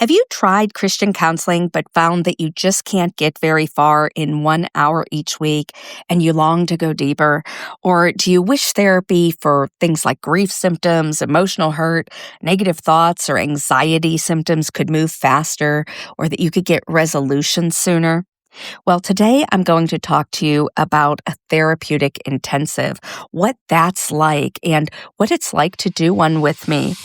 Have you tried Christian counseling but found that you just can't get very far in 1 hour each week and you long to go deeper? Or do you wish therapy for things like grief symptoms, emotional hurt, negative thoughts, or anxiety symptoms could move faster, or that you could get resolution sooner? Well, today I'm going to talk to you about a therapeutic intensive, what that's like, and what it's like to do one with me.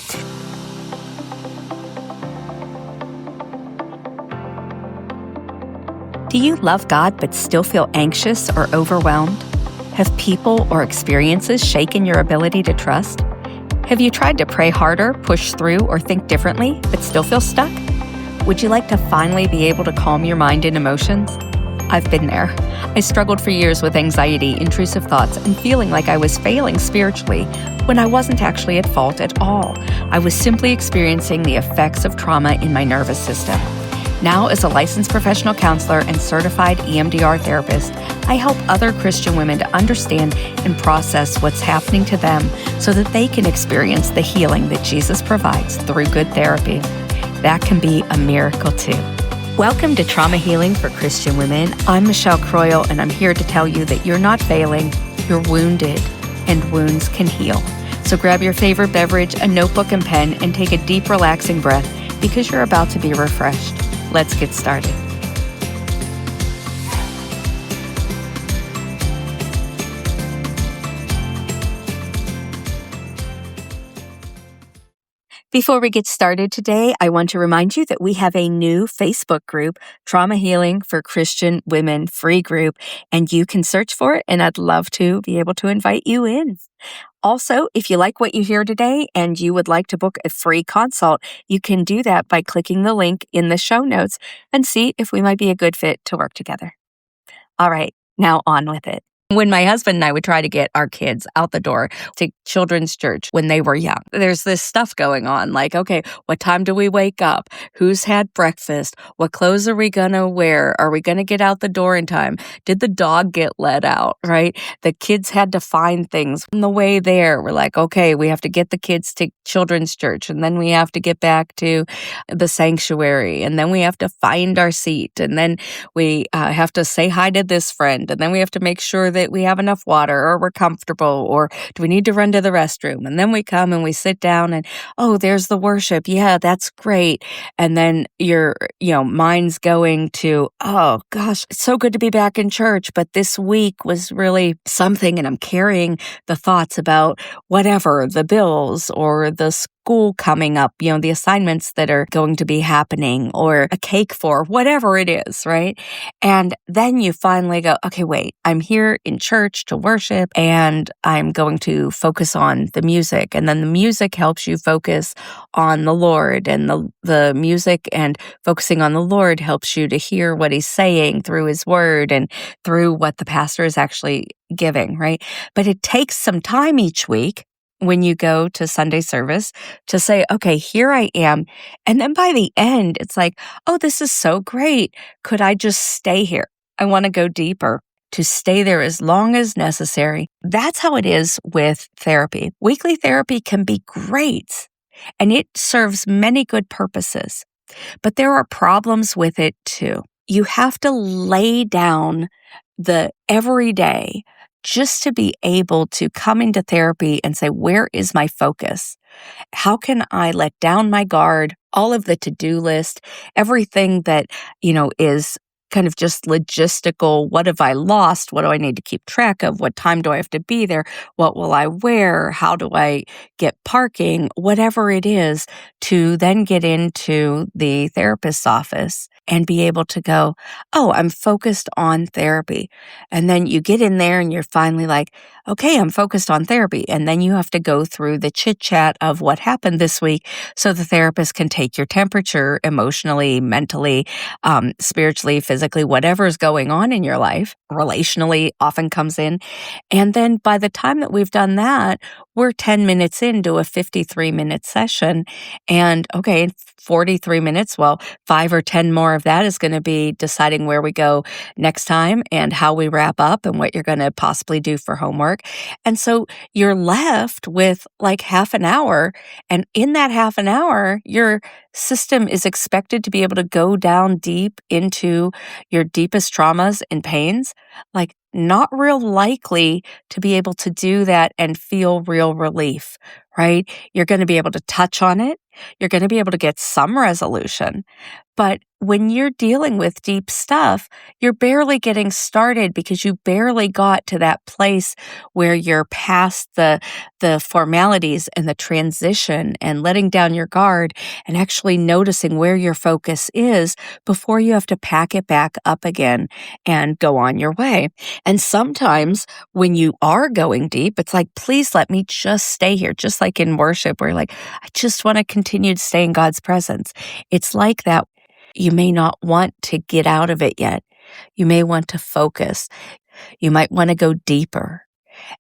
Do you love God but still feel anxious or overwhelmed? Have people or experiences shaken your ability to trust? Have you tried to pray harder, push through, or think differently but still feel stuck? Would you like to finally be able to calm your mind and emotions? I've been there. I struggled for years with anxiety, intrusive thoughts, and feeling like I was failing spiritually when I wasn't actually at fault at all. I was simply experiencing the effects of trauma in my nervous system. Now, as a licensed professional counselor and certified EMDR therapist, I help other Christian women to understand and process what's happening to them so that they can experience the healing that Jesus provides through good therapy. That can be a miracle too. Welcome to Trauma Healing for Christian Women. I'm Michelle Croyle, and I'm here to tell you that you're not failing, you're wounded, and wounds can heal. So grab your favorite beverage, a notebook and pen, and take a deep, relaxing breath because you're about to be refreshed. Let's get started. Before we get started today, I want to remind you that we have a new Facebook group, Trauma Healing for Christian Women free group, and you can search for it, and I'd love to be able to invite you in. Also, if you like what you hear today and you would like to book a free consult, you can do that by clicking the link in the show notes and see if we might be a good fit to work together. All right, now on with it. When my husband and I would try to get our kids out the door to children's church when they were young, there's this stuff going on like, okay, what time do we wake up? Who's had breakfast? What clothes are we going to wear? Are we going to get out the door in time? Did the dog get let out, right? The kids had to find things on the way there. We're like, okay, we have to get the kids to children's church, and then we have to get back to the sanctuary, and then we have to find our seat, and then we have to say hi to this friend, and then we have to make sure that we have enough water or we're comfortable, or do we need to run to the restroom? And then we come and we sit down and, oh, there's the worship. Yeah, that's great. And then your, mind's going to, oh gosh, it's so good to be back in church, but this week was really something, and I'm carrying the thoughts about whatever, the bills or the school coming up, the assignments that are going to be happening, or a cake for whatever it is, right? And then you finally go, okay, wait, I'm here in church to worship, and I'm going to focus on the music. And then the music helps you focus on the Lord, and the music and focusing on the Lord helps you to hear what he's saying through his word and through what the pastor is actually giving, right? But it takes some time each week when you go to Sunday service to say, okay, here I am. And then by the end, it's like, oh, this is so great. Could I just stay here? I want to go deeper. To stay there as long as necessary. That's how it is with therapy. Weekly therapy can be great, and it serves many good purposes. But there are problems with it too. You have to lay down the everyday just to be able to come into therapy and say, where is my focus? How can I let down my guard, all of the to-do list, everything that, is kind of just logistical. What have I lost? What do I need to keep track of? What time do I have to be there? What will I wear? How do I get parking? Whatever it is, to then get into the therapist's office and be able to go, oh, I'm focused on therapy. And then you get in there and you're finally like, okay, I'm focused on therapy. And then you have to go through the chit chat of what happened this week so the therapist can take your temperature emotionally, mentally, spiritually, physically, physically, whatever's going on in your life, relationally often comes in. And then by the time that we've done that, we're 10 minutes into a 53-minute session. And okay, 43 minutes, well, 5 or 10 more of that is going to be deciding where we go next time and how we wrap up and what you're going to possibly do for homework. And so you're left with like half an hour. And in that half an hour, your system is expected to be able to go down deep into your deepest traumas and pains. Like, not real likely to be able to do that and feel real relief, right? You're going to be able to touch on it. You're going to be able to get some resolution. But when you're dealing with deep stuff, you're barely getting started because you barely got to that place where you're past the formalities and the transition and letting down your guard and actually noticing where your focus is before you have to pack it back up again and go on your way. And sometimes when you are going deep, it's like, please let me just stay here. Just like in worship, where like, I just want to continue to stay in God's presence. It's like that. You may not want to get out of it yet. You may want to focus. You might want to go deeper.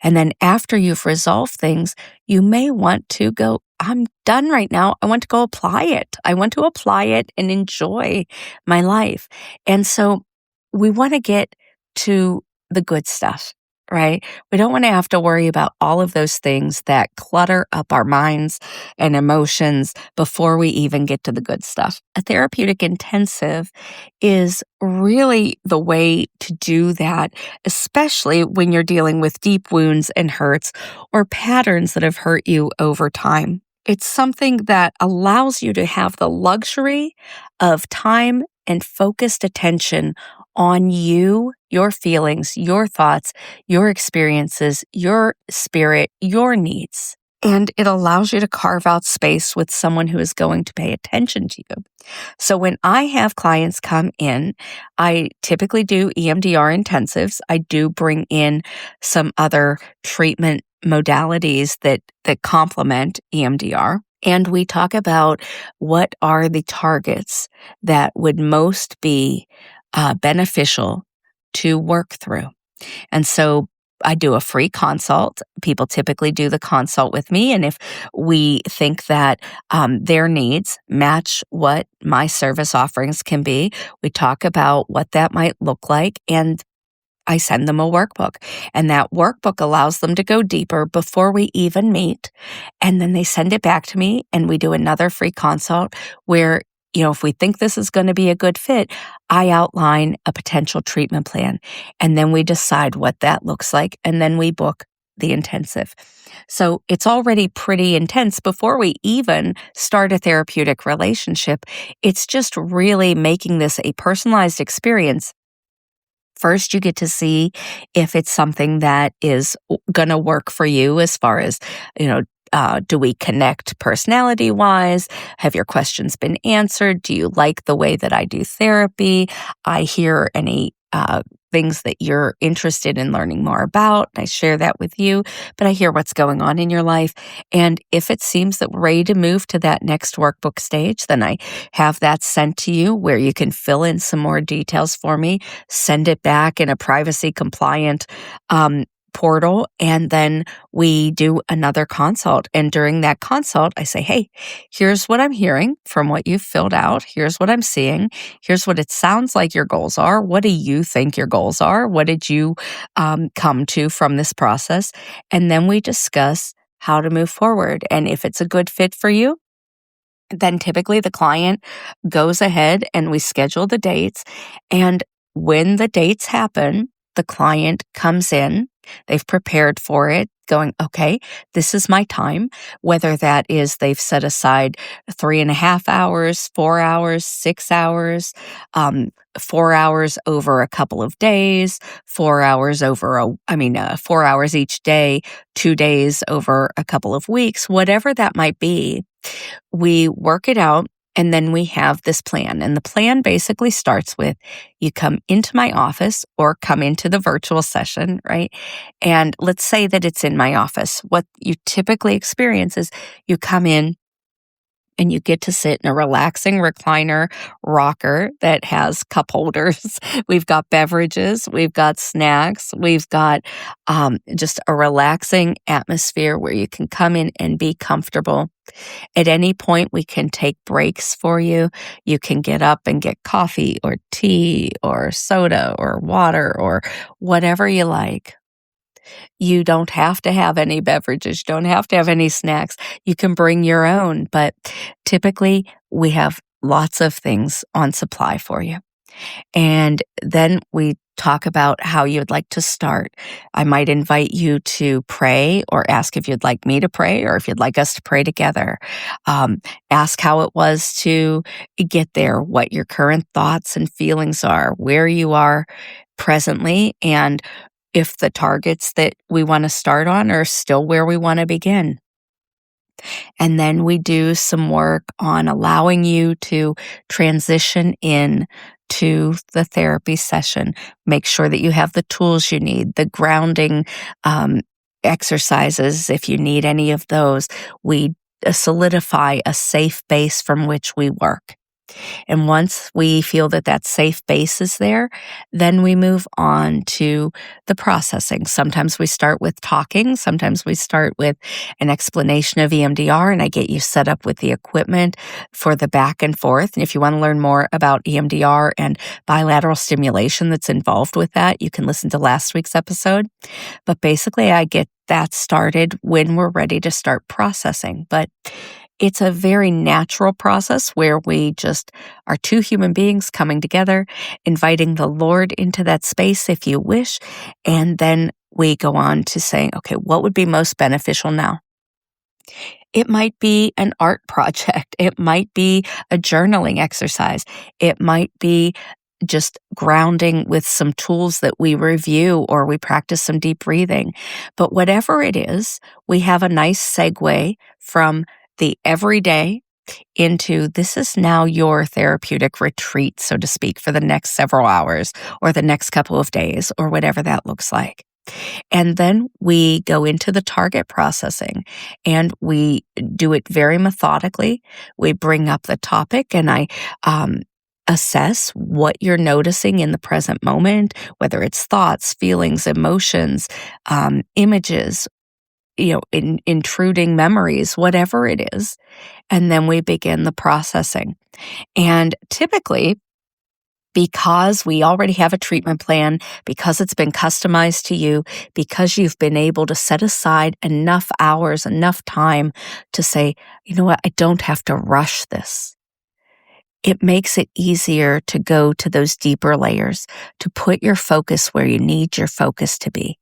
And then after you've resolved things, you may want to go, I'm done right now. I want to go apply it. I want to apply it and enjoy my life. And so we want to get to the good stuff, right? We don't want to have to worry about all of those things that clutter up our minds and emotions before we even get to the good stuff. A therapeutic intensive is really the way to do that, especially when you're dealing with deep wounds and hurts or patterns that have hurt you over time. It's something that allows you to have the luxury of time and focused attention on you, your feelings, your thoughts, your experiences, your spirit, your needs. And it allows you to carve out space with someone who is going to pay attention to you. So when I have clients come in, I typically do EMDR intensives. I do bring in some other treatment modalities that complement EMDR. And we talk about what are the targets that would most be beneficial to work through. And so I do a free consult. People typically do the consult with me. And if we think that their needs match what my service offerings can be, we talk about what that might look like. And I send them a workbook, and that workbook allows them to go deeper before we even meet. And then they send it back to me, and we do another free consult where, if we think this is going to be a good fit, I outline a potential treatment plan, and then we decide what that looks like, and then we book the intensive. So it's already pretty intense before we even start a therapeutic relationship. It's just really making this a personalized experience. First, you get to see if it's something that is going to work for you as far as, do we connect personality-wise? Have your questions been answered? Do you like the way that I do therapy? I hear any things that you're interested in learning more about. I share that with you, but I hear what's going on in your life. And if it seems that we're ready to move to that next workbook stage, then I have that sent to you where you can fill in some more details for me, send it back in a privacy compliant portal, and then we do another consult. And during that consult, I say, hey, here's what I'm hearing from what you've filled out. Here's what I'm seeing. Here's what it sounds like your goals are. What do you think your goals are? What did you come to from this process? And then we discuss how to move forward. And if it's a good fit for you, then typically the client goes ahead and we schedule the dates. And when the dates happen, the client comes in. They've prepared for it, going, okay, this is my time, whether that is they've set aside 3.5 hours, 4 hours, 6 hours, 4 hours over a couple of days, 4 hours 4 hours each day, 2 days over a couple of weeks, whatever that might be. We work it out. And then we have this plan. And the plan basically starts with you come into my office or come into the virtual session, right? And let's say that it's in my office. What you typically experience is you come in, and you get to sit in a relaxing recliner rocker that has cup holders. We've got beverages, we've got snacks, we've got just a relaxing atmosphere where you can come in and be comfortable. At any point, we can take breaks for you. You can get up and get coffee or tea or soda or water or whatever you like. You don't have to have any beverages. You don't have to have any snacks. You can bring your own, but typically we have lots of things on supply for you. And then we talk about how you'd like to start. I might invite you to pray or ask if you'd like me to pray or if you'd like us to pray together. Ask how it was to get there, what your current thoughts and feelings are, where you are presently, and if the targets that we want to start on are still where we want to begin. And then we do some work on allowing you to transition in to the therapy session. Make sure that you have the tools you need, the grounding exercises, if you need any of those. We solidify a safe base from which we work. And once we feel that that safe base is there, then we move on to the processing. Sometimes we start with talking. Sometimes we start with an explanation of EMDR, and I get you set up with the equipment for the back and forth. And if you want to learn more about EMDR and bilateral stimulation that's involved with that, you can listen to last week's episode. But basically, I get that started when we're ready to start processing. But it's a very natural process where we just are two human beings coming together, inviting the Lord into that space if you wish, and then we go on to saying, okay, what would be most beneficial now? It might be an art project. It might be a journaling exercise. It might be just grounding with some tools that we review or we practice some deep breathing. But whatever it is, we have a nice segue from the everyday into this is now your therapeutic retreat, so to speak, for the next several hours or the next couple of days or whatever that looks like. And then we go into the target processing and we do it very methodically. We bring up the topic and I assess what you're noticing in the present moment, whether it's thoughts, feelings, emotions, images, intruding memories, whatever it is. And then we begin the processing. And typically, because we already have a treatment plan, because it's been customized to you, because you've been able to set aside enough hours, enough time to say, you know what, I don't have to rush this. It makes it easier to go to those deeper layers, to put your focus where you need your focus to be.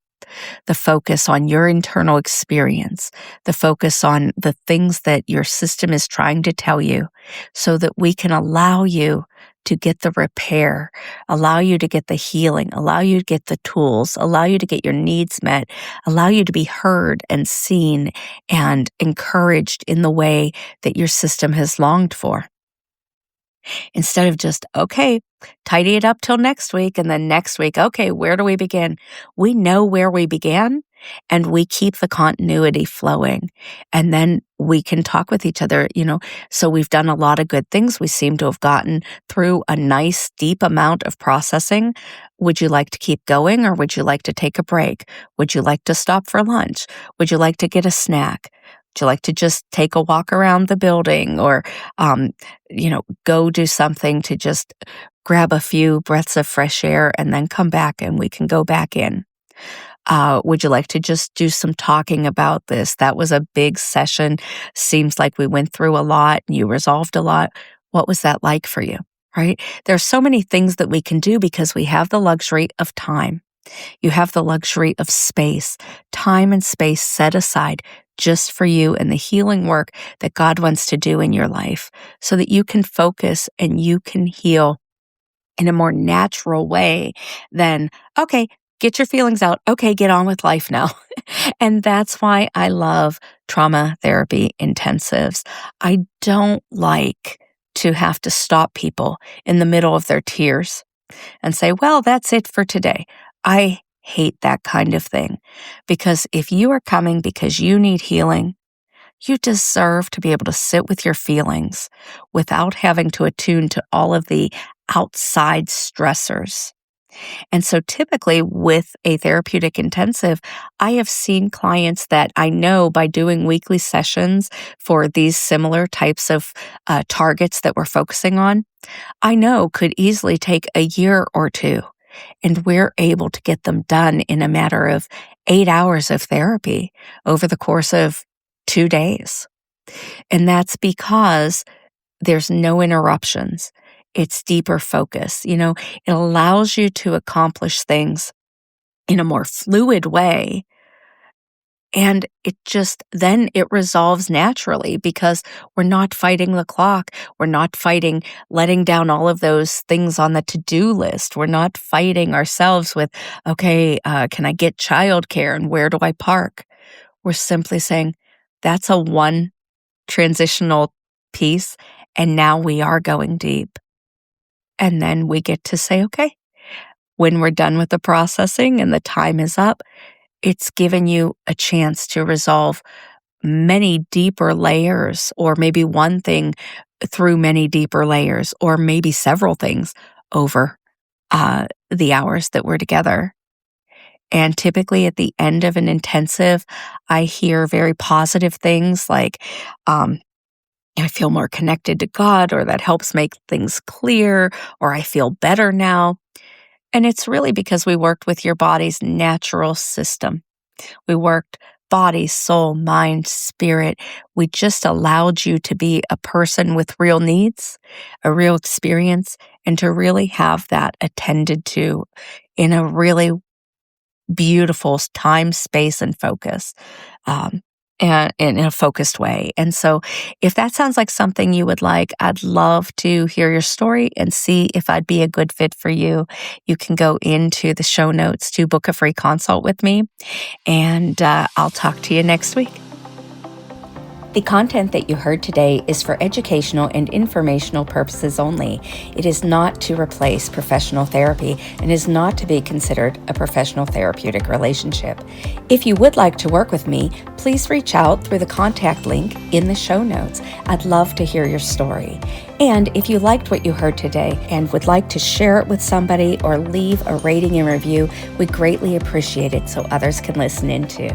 The focus on your internal experience, the focus on the things that your system is trying to tell you so that we can allow you to get the repair, allow you to get the healing, allow you to get the tools, allow you to get your needs met, allow you to be heard and seen and encouraged in the way that your system has longed for. Instead of just, okay, tidy it up till next week, and then next week, okay, where do we begin? We know where we began, and we keep the continuity flowing. And then we can talk with each other, so we've done a lot of good things. We seem to have gotten through a nice, deep amount of processing. Would you like to keep going, or would you like to take a break? Would you like to stop for lunch? Would you like to get a snack? Would you like to just take a walk around the building or, go do something to just grab a few breaths of fresh air and then come back and we can go back in? Would you like to just do some talking about this? That was a big session. Seems like we went through a lot and you resolved a lot. What was that like for you, right? There's so many things that we can do because we have the luxury of time. You have the luxury of space, time and space set aside just for you and the healing work that God wants to do in your life so that you can focus and you can heal in a more natural way than, okay, get your feelings out. Okay, get on with life now. And that's why I love trauma therapy intensives. I don't like to have to stop people in the middle of their tears and say, well, that's it for today. I hate that kind of thing because if you are coming because you need healing, You deserve to be able to sit with your feelings without having to attune to all of the outside stressors. And so typically with a therapeutic intensive, I have seen clients that I know by doing weekly sessions for these similar types of targets that we're focusing on, I know could easily take a year or two. And we're able to get them done in a matter of 8 hours of therapy over the course of 2 days. And that's because there's no interruptions. It's deeper focus. It allows you to accomplish things in a more fluid way. And then it resolves naturally because we're not fighting the clock. We're not fighting letting down all of those things on the to-do list. We're not fighting ourselves with, okay, can I get childcare and where do I park? We're simply saying that's a one transitional piece. And now we are going deep. And then we get to say, okay, when we're done with the processing and the time is up, it's given you a chance to resolve many deeper layers, or maybe one thing through many deeper layers, or maybe several things over the hours that we're together. And typically at the end of an intensive, I hear very positive things like, I feel more connected to God, or that helps make things clear, or I feel better now. And it's really because we worked with your body's natural system. We worked body, soul, mind, spirit. We just allowed you to be a person with real needs, a real experience, and to really have that attended to in a really beautiful time, space, and focus. And in a focused way. And so if that sounds like something you would like, I'd love to hear your story and see if I'd be a good fit for you. You can go into the show notes to book a free consult with me, and I'll talk to you next week. The content that you heard today is for educational and informational purposes only. It is not to replace professional therapy and is not to be considered a professional therapeutic relationship. If you would like to work with me, please reach out through the contact link in the show notes. I'd love to hear your story. And if you liked what you heard today and would like to share it with somebody or leave a rating and review, we greatly appreciate it so others can listen in too.